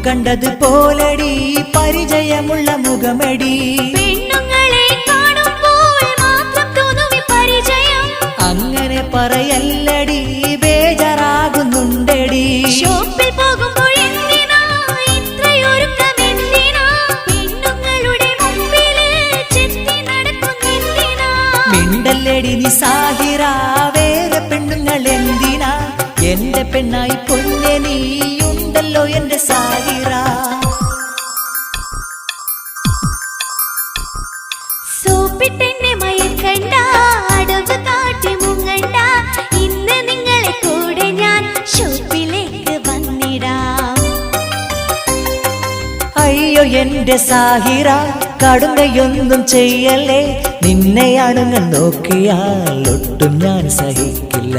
കണ്ടത് പോലടി പരിചയമുള്ള മുഖമടി പെണ്ണുങ്ങളെ കാണുമ്പോൾ മാത്രം തോന്നുവി പരിചയം അങ്ങനെ പറയല്ലടി ബേജാറാകുന്നുണ്ടടി ഷോപ്പിൽ പോകുമ്പോൾ എന്തിനാ ഇത്രയൊരുക്കമെന്തിനാ പെണ്ണുങ്ങളുടെ മുമ്പില് ചെത്തി നടക്കുന്നെന്തിനാ മിണ്ടല്ലടി നീ സാഹിറ വേറെ പെണ്ണുങ്ങൾ എന്തിനാ എന്റെ പെണ്ണായി പൊന്നെ നീയുണ്ടല്ലോ എന്റെ സാഹിറ സോപ്പിട്ടെന്നെ മയക്കണ്ട അടവ് കാട്ടി മുങ്ങണ്ട ഇന്ന് നിങ്ങളെ കൂടെ ഞാൻ ഷോപ്പിലേക്ക് വന്നിടാം അയ്യോ എന്റെ സാഹിറ കടുങ്കയൊന്നും ചെയ്യല്ലേ നിന്നെയാണ് ഞാൻ നോക്കിയാൽ ഒട്ടും ഞാൻ സഹിക്കില്ല